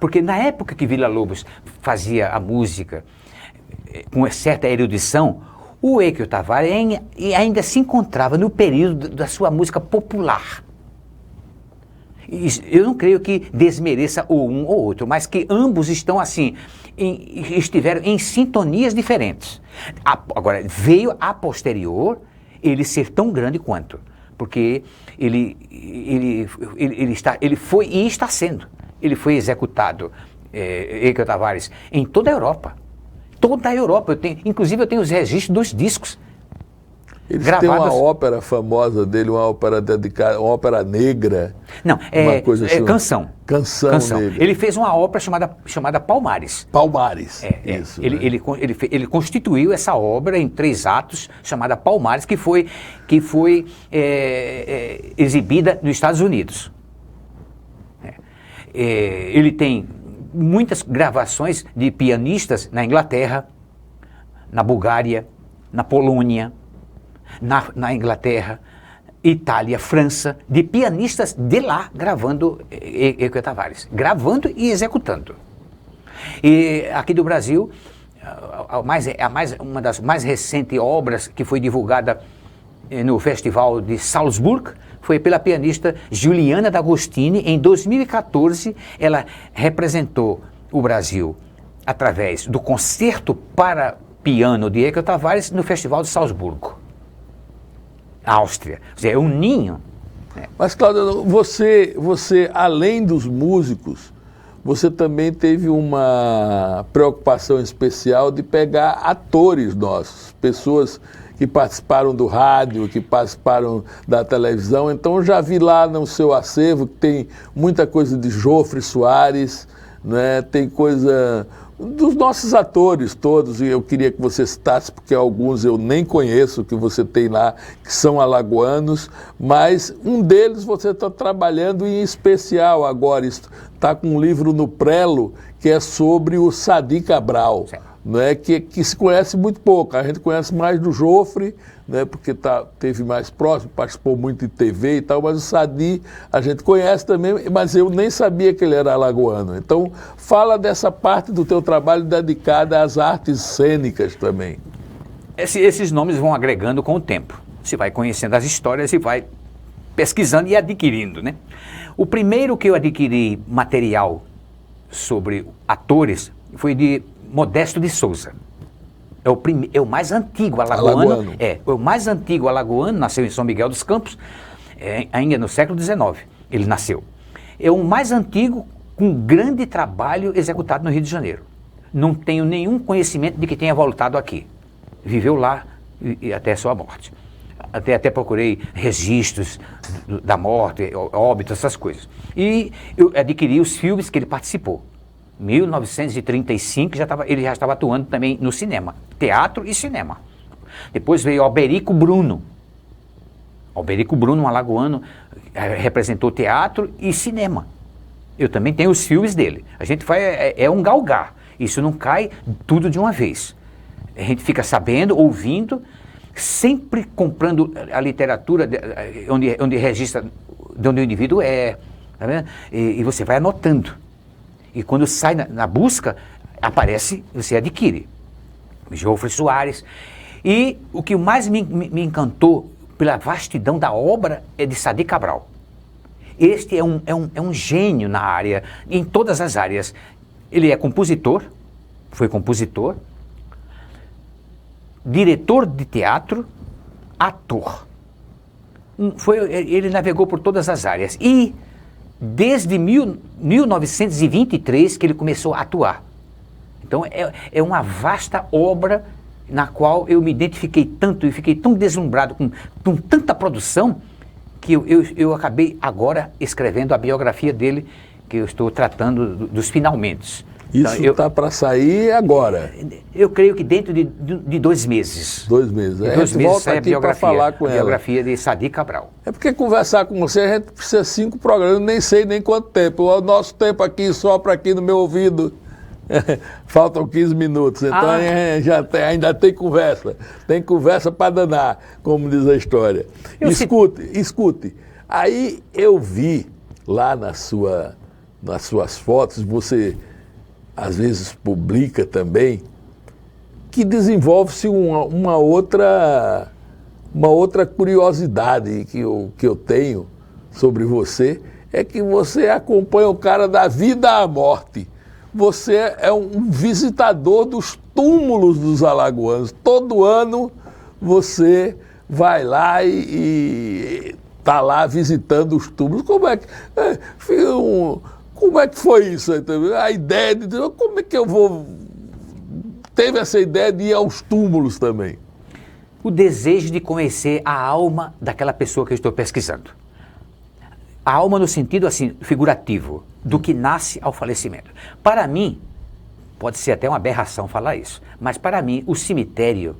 Porque na época que Villa-Lobos fazia a música com certa erudição, o Eike Tavares ainda se encontrava no período da sua música popular. Eu não creio que desmereça ou um ou outro, mas que ambos estão assim, estiveram em sintonias diferentes. Agora, veio a posterior ele ser tão grande quanto, porque ele foi e está sendo. Ele foi executado, Eike Tavares, em toda a Europa. Toda a Europa. Inclusive eu tenho os registros dos discos. Eles têm uma ópera famosa dele, uma ópera dedicada, uma ópera negra. Não, canção. Canção negra. Ele fez uma ópera chamada Palmares. Palmares, isso. Ele constituiu essa obra em 3 atos, chamada Palmares, que foi exibida nos Estados Unidos. Ele tem muitas gravações de pianistas na Inglaterra, na Bulgária, na Polônia, na Inglaterra, Itália, França, de pianistas de lá gravando Eike Tavares, gravando e executando. E aqui do Brasil, uma das mais recentes obras que foi divulgada no Festival de Salzburg foi pela pianista Juliana D'Agostini. Em 2014, ela representou o Brasil através do concerto para piano de Eike Tavares no Festival de Salzburgo, Áustria. Ou seja, é um ninho. Né? Mas, Cláudio, você, além dos músicos, você também teve uma preocupação especial de pegar atores nossos, pessoas que participaram do rádio, que participaram da televisão. Então, eu já vi lá no seu acervo que tem muita coisa de Jofre Soares, né? Tem coisa dos nossos atores todos, e eu queria que você citasse, porque alguns eu nem conheço, que você tem lá, que são alagoanos, mas um deles você está trabalhando em especial agora, está com um livro no prelo, que é sobre o Sadi Cabral, né, que se conhece muito pouco. A gente conhece mais do Jofre, né, porque teve mais próximo, participou muito de TV e tal, mas o Sadi a gente conhece também, mas eu nem sabia que ele era alagoano. Então, fala dessa parte do teu trabalho dedicada às artes cênicas também. Esses nomes vão agregando com o tempo. Você vai conhecendo as histórias e vai pesquisando e adquirindo, né? O primeiro que eu adquiri material sobre atores foi de Modesto de Souza. É o mais antigo alagoano. É o mais antigo alagoano, nasceu em São Miguel dos Campos, ainda no século XIX ele nasceu. É o mais antigo com grande trabalho executado no Rio de Janeiro. Não tenho nenhum conhecimento de que tenha voltado aqui. Viveu lá e até sua morte. Até procurei registros da morte, óbito, essas coisas. E eu adquiri os filmes que ele participou. 1935 ele já estava atuando também no cinema, teatro e cinema. Depois veio Alberico Bruno. Alberico Bruno, um alagoano, representou teatro e cinema. Eu também tenho os filmes dele. A gente é um galgar. Isso não cai tudo de uma vez. A gente fica sabendo, ouvindo, sempre comprando a literatura onde registra de onde o indivíduo é. Tá vendo? E você vai anotando. E quando sai na busca, aparece, você adquire. Jofre Soares. E o que mais me encantou pela vastidão da obra é de Sadi Cabral. Este é um gênio na área, em todas as áreas. Ele é compositor, foi compositor, diretor de teatro, ator. Ele navegou por todas as áreas. E desde 1923 que ele começou a atuar. Então é uma vasta obra na qual eu me identifiquei tanto e fiquei tão deslumbrado com tanta produção que eu acabei agora escrevendo a biografia dele, que eu estou tratando dos finalmente. Isso está para sair agora. Eu creio que dentro de 2 meses. 2 meses. Em 2 meses volta sai aqui para falar com ela. A biografia de Sadi Cabral. É porque conversar com você, a gente precisa 5 programas, nem sei nem quanto tempo. O nosso tempo aqui sopra aqui no meu ouvido. Faltam 15 minutos, então ainda tem conversa. Tem conversa para danar, como diz a história. Escute. Aí eu vi lá nas suas fotos, você às vezes publica também, que desenvolve-se uma outra curiosidade que eu tenho sobre você, é que você acompanha o cara da vida à morte. Você é um visitador dos túmulos dos alagoanos. Todo ano você vai lá e está lá visitando os túmulos. Como é que foi isso? A ideia de como é que eu vou... Teve essa ideia de ir aos túmulos também. O desejo de conhecer a alma daquela pessoa que eu estou pesquisando. A alma no sentido assim, figurativo, do que nasce ao falecimento. Para mim, pode ser até uma aberração falar isso, mas para mim o cemitério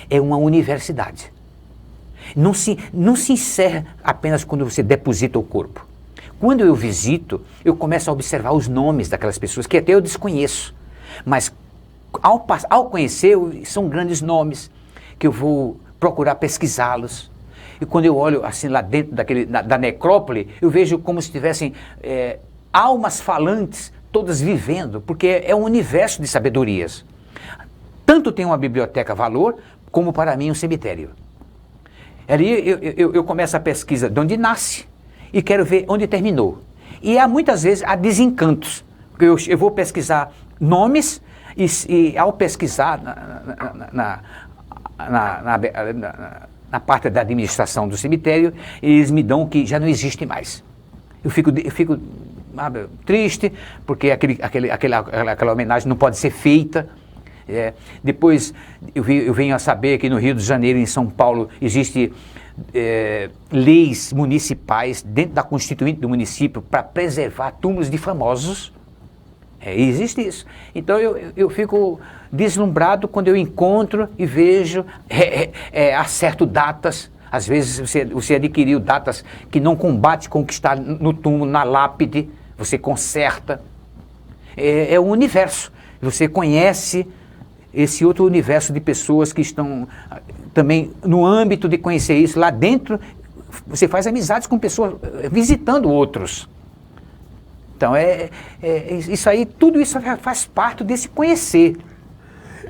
é uma universidade. Não se encerra apenas quando você deposita o corpo. Quando eu visito, eu começo a observar os nomes daquelas pessoas que até eu desconheço. Mas ao conhecer, são grandes nomes que eu vou procurar pesquisá-los. E quando eu olho assim lá dentro da necrópole, eu vejo como se tivessem almas falantes, todas vivendo, porque é um universo de sabedorias. Tanto tem uma biblioteca valor, como para mim um cemitério. Ali eu começo a pesquisa de onde nasce e quero ver onde terminou. E muitas vezes há desencantos, porque eu vou pesquisar nomes e ao pesquisar na parte da administração do cemitério, eles me dão que já não existe mais. Eu fico triste, porque aquela homenagem não pode ser feita. Depois eu venho a saber que no Rio de Janeiro, em São Paulo, existem leis municipais dentro da Constituinte do município para preservar túmulos de famosos. Existe isso. Então eu fico deslumbrado quando eu encontro e vejo, acerto datas. Às vezes você adquiriu datas que não combate com o que está no túmulo, na lápide, você conserta. É um universo. Você conhece esse outro universo de pessoas que estão também no âmbito de conhecer isso. Lá dentro, você faz amizades com pessoas, visitando outros. Então, isso aí, tudo isso faz parte desse conhecer.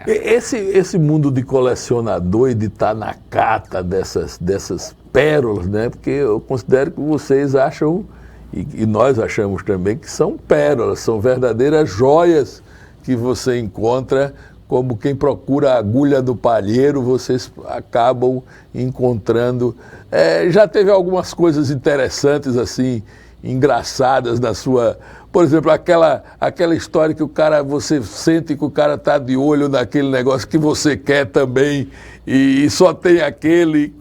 Esse mundo de colecionador e de estar na cata dessas pérolas, né? Porque eu considero que vocês acham, e nós achamos também, que são pérolas, são verdadeiras joias que você encontra, como quem procura a agulha do palheiro, vocês acabam encontrando. Já teve algumas coisas interessantes, assim, engraçadas na sua... Por exemplo, aquela história que você sente que o cara está de olho naquele negócio que você quer também e só tem aquele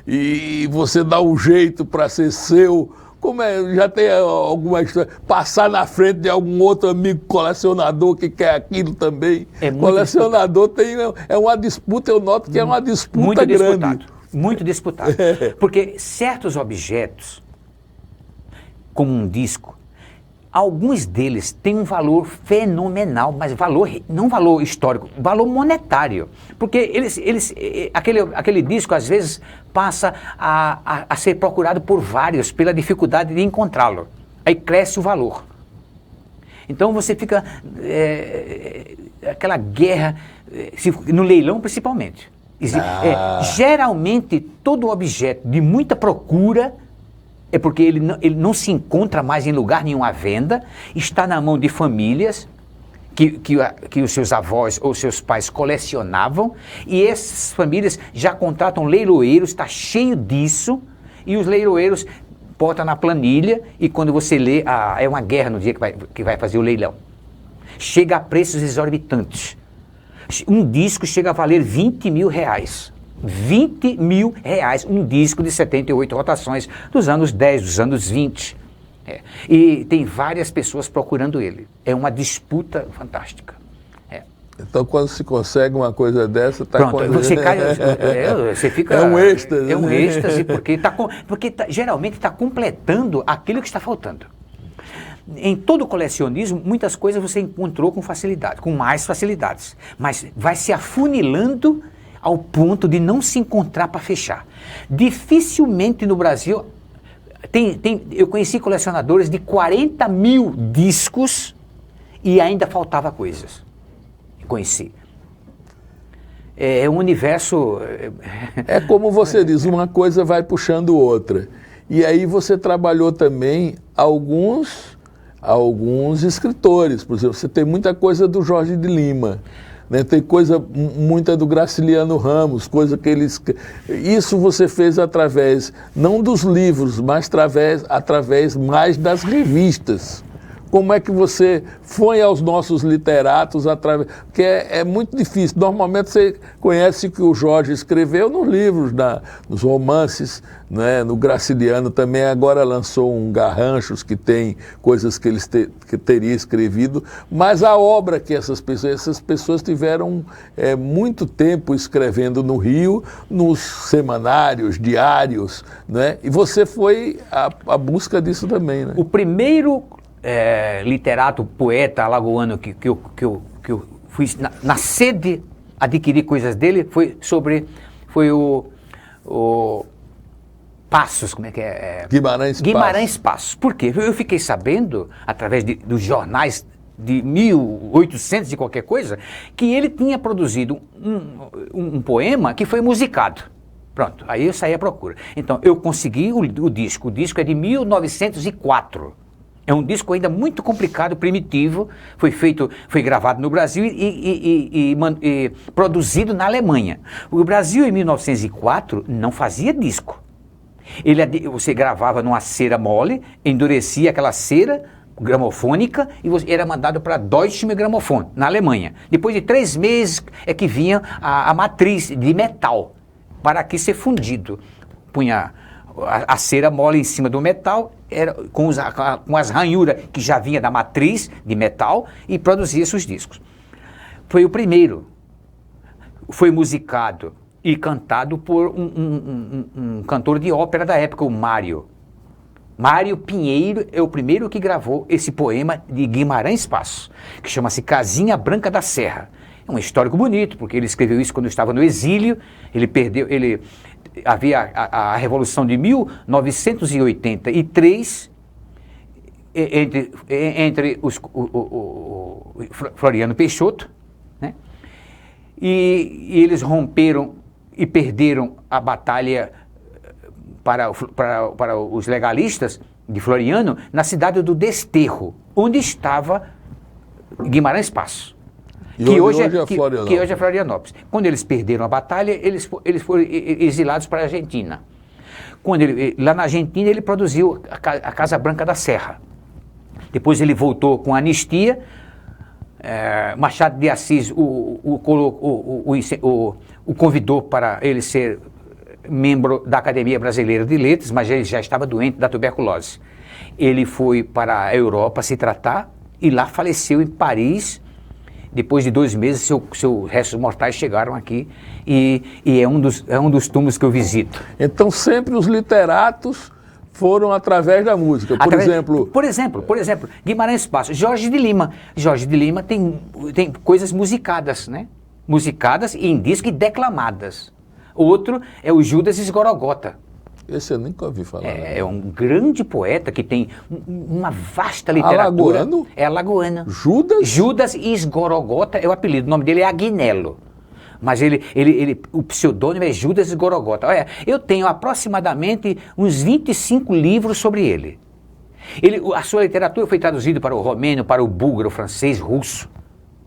e você dá um jeito para ser seu. Já tem alguma história? Passar na frente de algum outro amigo colecionador que quer aquilo também. Colecionador é uma disputa, eu noto que é uma disputa muito grande. Muito disputado. Porque certos objetos, como um disco, alguns deles têm um valor fenomenal, mas não valor histórico, valor monetário. Porque aquele disco, às vezes, passa a ser procurado por vários, pela dificuldade de encontrá-lo. Aí cresce o valor. Então você fica... aquela guerra, no leilão principalmente. Geralmente, todo objeto de muita procura... É porque ele não se encontra mais em lugar nenhum à venda, está na mão de famílias que os seus avós ou seus pais colecionavam, e essas famílias já contratam leiloeiros, está cheio disso, e os leiloeiros botam na planilha, e quando você lê, é uma guerra no dia que vai fazer o leilão. Chega a preços exorbitantes. Um disco chega a valer R$20 mil. R$20 mil, um disco de 78 rotações dos anos 10, dos anos 20. E tem várias pessoas procurando ele. É uma disputa fantástica. Então, quando se consegue uma coisa dessa, está Pronto, você cai, você fica... É um êxtase. É um né? êxtase, porque geralmente está completando aquilo que está faltando. Em todo colecionismo, muitas coisas você encontrou com facilidade, com mais facilidades, mas vai se afunilando ao ponto de não se encontrar para fechar. Dificilmente no Brasil, eu conheci colecionadores de 40 mil discos e ainda faltava coisas. Conheci. É um universo... É como você diz, uma coisa vai puxando outra. E aí você trabalhou também alguns escritores. Por exemplo, você tem muita coisa do Jorge de Lima, né? Tem muita do Graciliano Ramos, coisa que eles... Isso você fez através, não dos livros, mas através mais das revistas. Como é que você foi aos nossos literatos através... Porque é muito difícil. Normalmente você conhece o que o Jorge escreveu nos livros, nos romances, né? No Graciliano também agora lançou um Garranchos, que tem coisas que ele que teria escrevido, mas a obra que essas pessoas tiveram muito tempo escrevendo no Rio, nos semanários, diários, né? E você foi à busca disso também, né? O primeiro... literato, poeta alagoano que eu fui na sede adquirir coisas dele foi o Passos, como é que é? Guimarães Passos. Por quê? Eu fiquei sabendo, através dos jornais de 1800 e qualquer coisa, que ele tinha produzido um poema que foi musicado. Pronto, aí eu saí à procura. Então, eu consegui o disco. O disco é de 1904. É um disco ainda muito complicado, primitivo, foi gravado no Brasil e produzido na Alemanha. O Brasil, em 1904, não fazia disco. Você gravava numa cera mole, endurecia aquela cera gramofônica e era mandado para Deutsche Grammophon, na Alemanha. Depois de 3 meses é que vinha a matriz de metal, para aqui ser fundido. Punha a cera mole em cima do metal, com as ranhuras que já vinha da matriz de metal, e produzia seus discos. Foi o primeiro. Foi musicado e cantado por um cantor de ópera da época, o Mário. Mário Pinheiro é o primeiro que gravou esse poema de Guimarães Passos, que chama-se Casinha Branca da Serra. É um histórico bonito, porque ele escreveu isso quando estava no exílio, havia a Revolução de 1983, entre o Floriano Peixoto, né? E eles romperam e perderam a batalha para os legalistas de Floriano na cidade do Desterro, onde estava Guimarães Passos. Que hoje é Florianópolis. Quando eles perderam a batalha, eles foram exilados para a Argentina. Lá na Argentina ele produziu a Casa Branca da Serra. Depois ele voltou com anistia. Machado de Assis o convidou para ele ser membro da Academia Brasileira de Letras, mas ele já estava doente da tuberculose. Ele foi para a Europa se tratar e lá faleceu em Paris. Depois de 2 meses, seus restos mortais chegaram aqui e é um dos túmulos que eu visito. Então, sempre os literatos foram através da música. Por exemplo, Guimarães Passos, Jorge de Lima. Jorge de Lima tem coisas musicadas, né? Musicadas em disco e declamadas. Outro é o Judas Esgorogota. Esse eu nunca ouvi falar. É um grande poeta que tem uma vasta literatura. Alagoano? É alagoano. Judas? Judas Esgorogota é o apelido. O nome dele é Agnello. Mas o pseudônimo é Judas Esgorogota. Olha, eu tenho aproximadamente uns 25 livros sobre ele. A sua literatura foi traduzida para o romeno, para o búlgaro, francês, russo.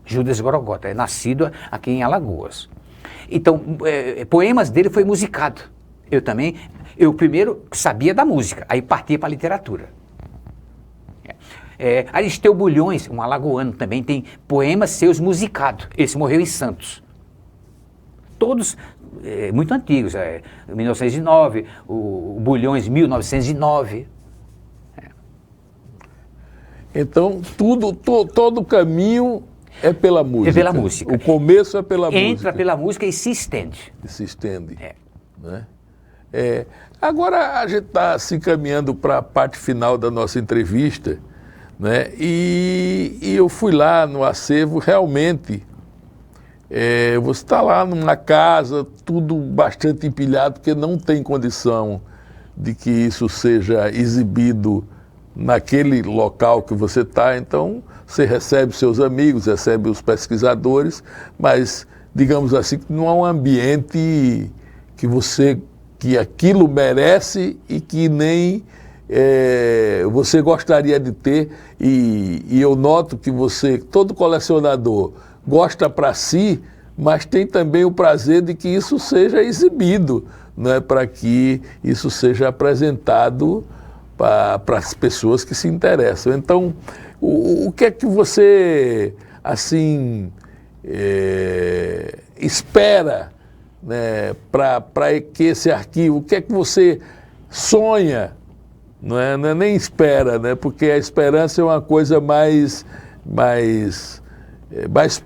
Judas Esgorogota é nascido aqui em Alagoas. Então, poemas dele foi musicado. Eu primeiro sabia da música, aí partia para a literatura. Aristeu Bulhões, um alagoano, também tem poemas seus musicados. Esse morreu em Santos. todos muito antigos, 1909, o Bulhões 1909. Então, todo o caminho é pela música. É pela música. O começo é pela música. Entra pela música e se estende. Se estende. É. Né? Agora a gente está se encaminhando para a parte final da nossa entrevista, né? E eu fui lá no acervo, realmente, você está lá numa casa, tudo bastante empilhado, porque não tem condição de que isso seja exibido naquele local que você está. Então você recebe seus amigos, recebe os pesquisadores, mas digamos assim, não é um ambiente que aquilo merece e que nem você gostaria de ter, e eu noto que todo colecionador gosta para si, mas tem também o prazer de que isso seja exibido, né, para que isso seja apresentado para as pessoas que se interessam. Então, o que é que você, assim, espera, né, para que esse arquivo, o que é que você sonha, não é nem espera, né, porque a esperança é uma coisa mais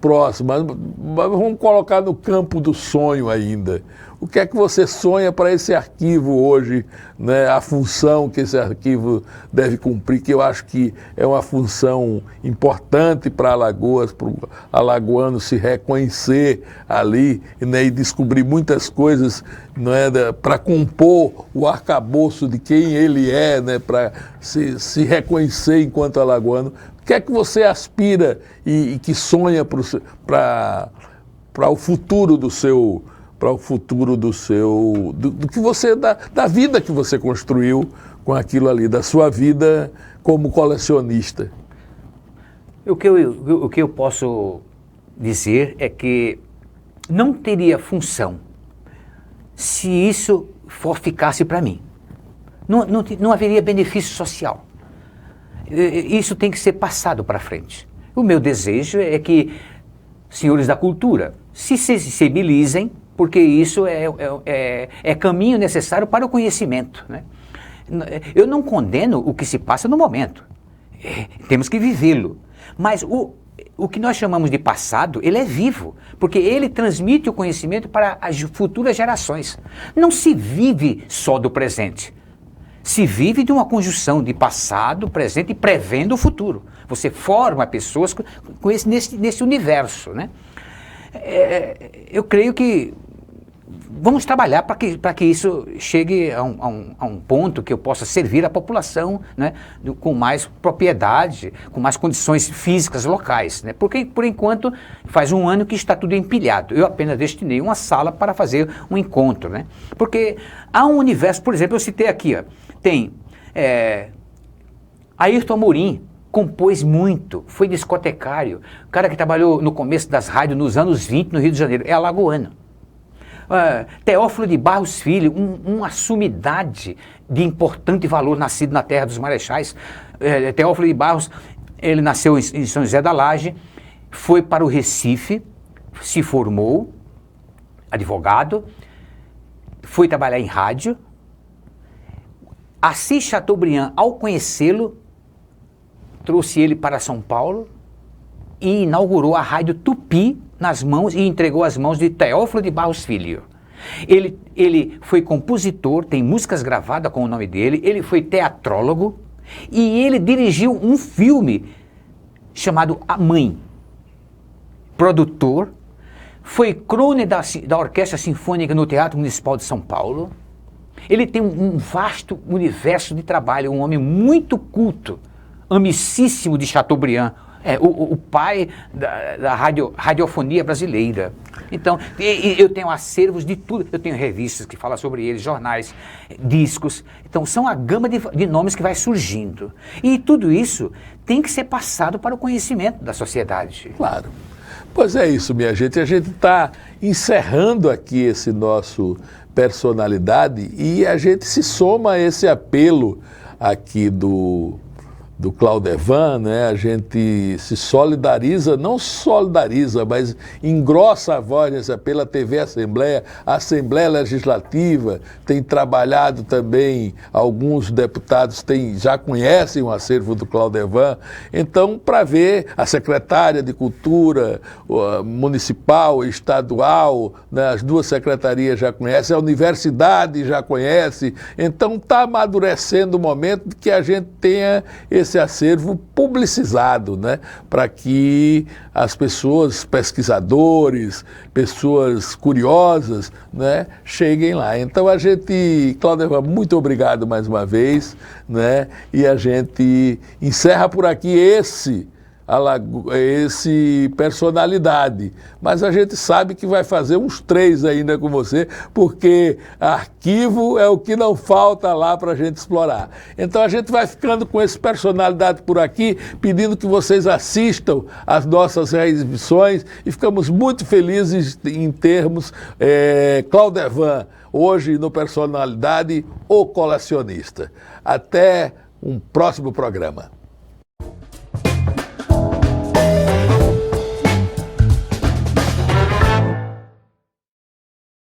próxima, mas vamos colocar no campo do sonho ainda. O que é que você sonha para esse arquivo hoje, né? A função que esse arquivo deve cumprir, que eu acho que é uma função importante para Alagoas, para o alagoano se reconhecer ali, né? E descobrir muitas coisas, né? Para compor o arcabouço de quem ele é, né? Para se reconhecer enquanto alagoano. O que é que você aspira e que sonha para o futuro do seu... para o futuro do que você, da vida que você construiu com aquilo ali, da sua vida como colecionista? O que eu posso dizer é que não teria função se isso ficasse para mim. Não haveria benefício social. Isso tem que ser passado para frente. O meu desejo é que senhores da cultura se sensibilizem, porque isso é caminho necessário para o conhecimento, né? Eu não condeno o que se passa no momento. Temos que vivê-lo. Mas o que nós chamamos de passado, ele é vivo, porque ele transmite o conhecimento para as futuras gerações. Não se vive só do presente. Se vive de uma conjunção de passado, presente e prevendo o futuro. Você forma pessoas nesse universo, né? Eu creio que vamos trabalhar para que isso chegue a um ponto que eu possa servir à população, né, com mais propriedade, com mais condições físicas locais, né? Porque, por enquanto, faz um ano que está tudo empilhado. Eu apenas destinei uma sala para fazer um encontro, né? Porque há um universo, por exemplo, eu citei aqui, tem Ayrton Amorim, compôs muito, foi discotecário, cara que trabalhou no começo das rádios nos anos 20 no Rio de Janeiro, é alagoano. Teófilo de Barros Filho, uma sumidade de importante valor, nascido na terra dos Marechais. Teófilo de Barros, ele nasceu em São José da Laje, foi para o Recife, se formou, advogado, foi trabalhar em rádio. Assis Chateaubriand, ao conhecê-lo, trouxe ele para São Paulo e inaugurou a Rádio Tupi nas mãos e entregou as mãos de Teófilo de Barros Filho. Ele foi compositor, tem músicas gravadas com o nome dele, ele foi teatrólogo e ele dirigiu um filme chamado A Mãe. Produtor, foi crône da Orquestra Sinfônica no Teatro Municipal de São Paulo. Ele tem um vasto universo de trabalho, um homem muito culto, amicíssimo de Chateaubriand, o pai da radiofonia brasileira. Então, eu tenho acervos de tudo, eu tenho revistas que falam sobre ele, jornais, discos. Então, são a gama de nomes que vai surgindo. E tudo isso tem que ser passado para o conhecimento da sociedade. Claro. Pois é isso, minha gente. A gente está encerrando aqui esse nosso Personalidade e a gente se soma a esse apelo aqui do do Claudevan, né? A gente se solidariza, não solidariza, mas engrossa a voz pela TV Assembleia. A Assembleia Legislativa tem trabalhado também, alguns deputados já conhecem o acervo do Claudevan, então para ver a secretária de Cultura municipal, estadual, né? As duas secretarias já conhecem, a universidade já conhece, então está amadurecendo o momento de que a gente tenha esse acervo publicizado, né? Para que as pessoas, pesquisadores, pessoas curiosas, né? Cheguem lá. Então a gente, Claudevan, muito obrigado mais uma vez, né? E a gente encerra por aqui esse personalidade, mas a gente sabe que vai fazer uns 3 ainda com você, porque arquivo é o que não falta lá para a gente explorar. Então a gente vai ficando com esse personalidade por aqui, pedindo que vocês assistam às nossas exibições, e ficamos muito felizes em termos Claudevan hoje no Personalidade, o Colacionista. Até um próximo programa.